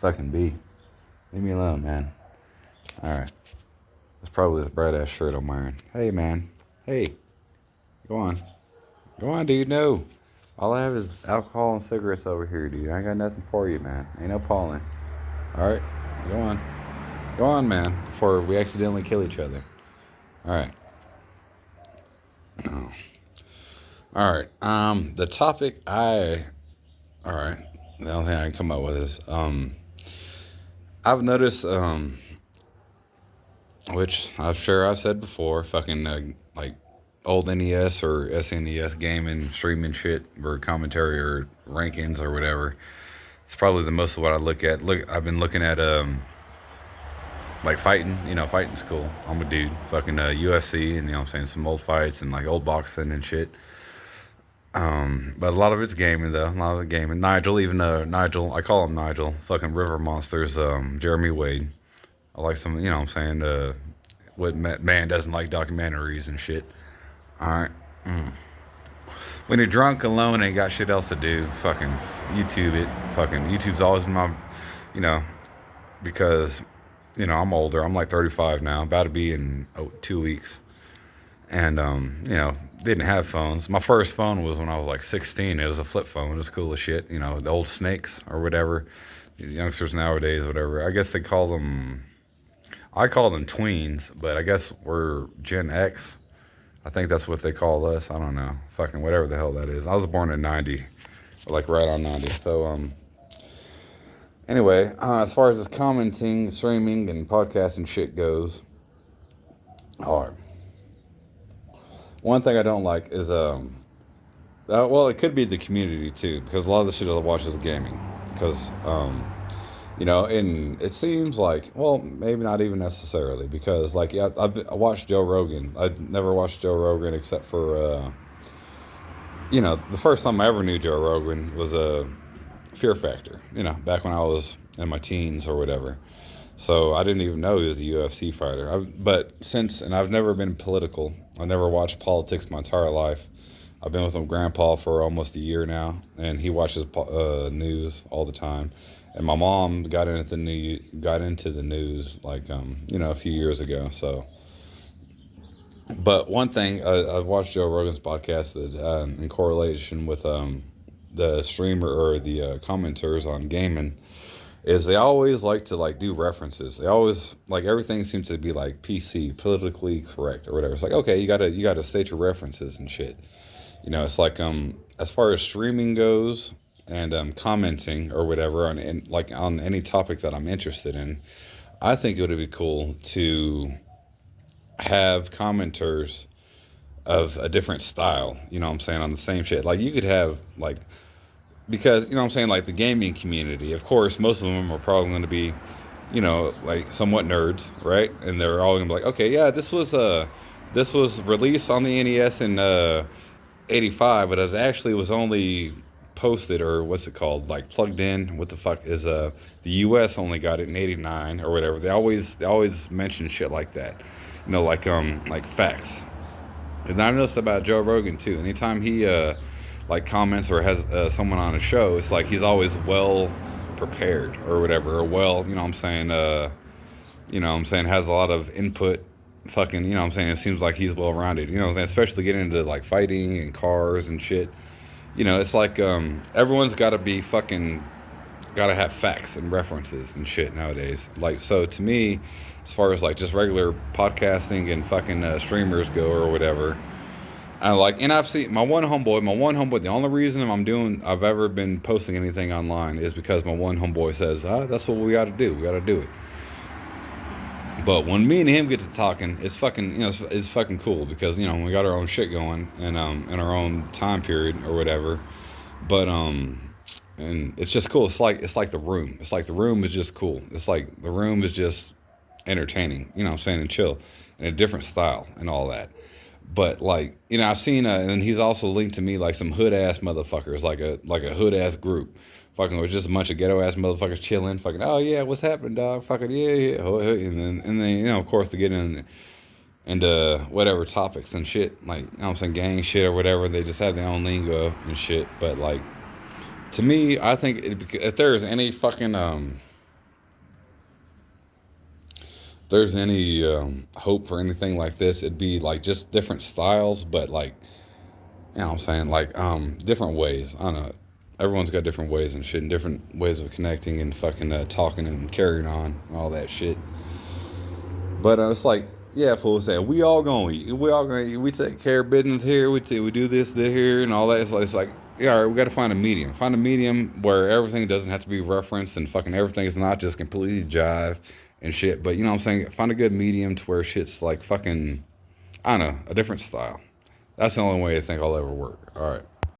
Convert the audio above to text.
fucking be. Leave me alone, man. Alright. That's probably this bright ass shirt I'm wearing. Hey, man. Hey. Go on. Go on, dude. No. All I have is alcohol and cigarettes over here, dude. I ain't got nothing for you, man. Ain't no Pauling. Alright. Go on. Go on, man. Before we accidentally kill each other. Alright. Oh. Alright. The topic Alright. The only thing I can come up with is, I've noticed, which I'm sure I've said before, fucking, like, old NES or SNES gaming, streaming shit, or commentary or rankings or whatever. It's probably the most of what I look at. I've been looking at, like fighting, fighting's cool. I'm a dude. Fucking UFC and I'm saying some old fights and like old boxing and shit. But a lot of it's gaming though. A lot of it gaming. Nigel, even Nigel, I call him Nigel. Fucking River Monsters. Jeremy Wade. I like some. What I'm saying. What man doesn't like documentaries and shit. All right. When you're drunk, alone, and ain't got shit else to do, fucking YouTube it. Fucking YouTube's always been my, you know, because, I'm older. I'm like 35 now. About to be in 2 weeks. And, didn't have phones. My first phone was when I was like 16. It was a flip phone. It was cool as shit. The old snakes or whatever. These youngsters nowadays, whatever. I guess they call them, I call them tweens, but I guess we're Gen X. I think that's what they call us. I don't know. Fucking whatever the hell that is. I was born in 90. Like right on 90. So, anyway, as far as this commenting, streaming, and podcasting shit goes, hard. One thing I don't like is, well, it could be the community too, because a lot of the shit I watch is gaming. Because, and it seems like, well, maybe not even necessarily, because, like, yeah, I watched Joe Rogan. I'd never watched Joe Rogan except for, the first time I ever knew Joe Rogan was Fear Factor, back when I was in my teens or whatever. So I didn't even know he was a UFC fighter. And I've never been political. I never watched politics my entire life. I've been with my grandpa for almost a year now, and he watches news all the time. And my mom got into the news like a few years ago. So, but one thing I've watched Joe Rogan's podcast that in correlation with the streamer or the commenters on gaming is they always like to like do references. They always like everything seems to be like PC, politically correct or whatever. It's like, okay, you gotta state your references and shit. It's like as far as streaming goes and commenting or whatever on any topic that I'm interested in, I think it would be cool to have commenters of a different style, what I'm saying, on the same shit. Like you could have like, because what I'm saying, like the gaming community, of course most of them are probably going to be like somewhat nerds, right? And they're all gonna be like, okay, yeah, this was released on the NES in 85, but was only posted, or what's it called, like plugged in, what the fuck is the US only got it in 89 or whatever. They always mention shit like that, like facts. And I noticed about Joe Rogan too. Anytime he like comments or has someone on a show, it's like he's always well prepared or whatever, or well, has a lot of input. Fucking, it seems like he's well rounded. Especially getting into like fighting and cars and shit. It's like everyone's got to be fucking, got to have facts and references and shit nowadays. Like, so to me, as far as like just regular podcasting and fucking streamers go or whatever, and I've seen my one homeboy, the only reason I've ever been posting anything online is because my one homeboy says, that's what we got to do. We got to do it. But when me and him get to talking, it's fucking, it's fucking cool because, we got our own shit going and in our own time period or whatever. But, and it's just cool. It's like the room. It's like the room is just cool. It's like the room is just entertaining, and chill in a different style and all that. But like, I've seen, and he's also linked to me like some hood ass motherfuckers, like a hood ass group, fucking with just a bunch of ghetto ass motherfuckers chilling, fucking, oh yeah, what's happening, dog? Fucking yeah, and then of course to get into whatever topics and shit, like I'm saying, gang shit or whatever. They just have their own lingo and shit. But like, to me, I think if there's any fucking there's any hope for anything like this, it'd be like just different styles, but like, you know what I'm saying? Like, different ways. I don't know. Everyone's got different ways and shit, and different ways of connecting and fucking talking and carrying on and all that shit. But it's like, yeah, fool said, we all gonna, we take care of business here, we do this, here, and all that. It's like, yeah, all right, we got to find a medium where everything doesn't have to be referenced and fucking everything is not just completely jive and shit. But you know what I'm saying? Find a good medium to where shit's like fucking, I don't know, a different style. That's the only way I think I'll ever work. All right.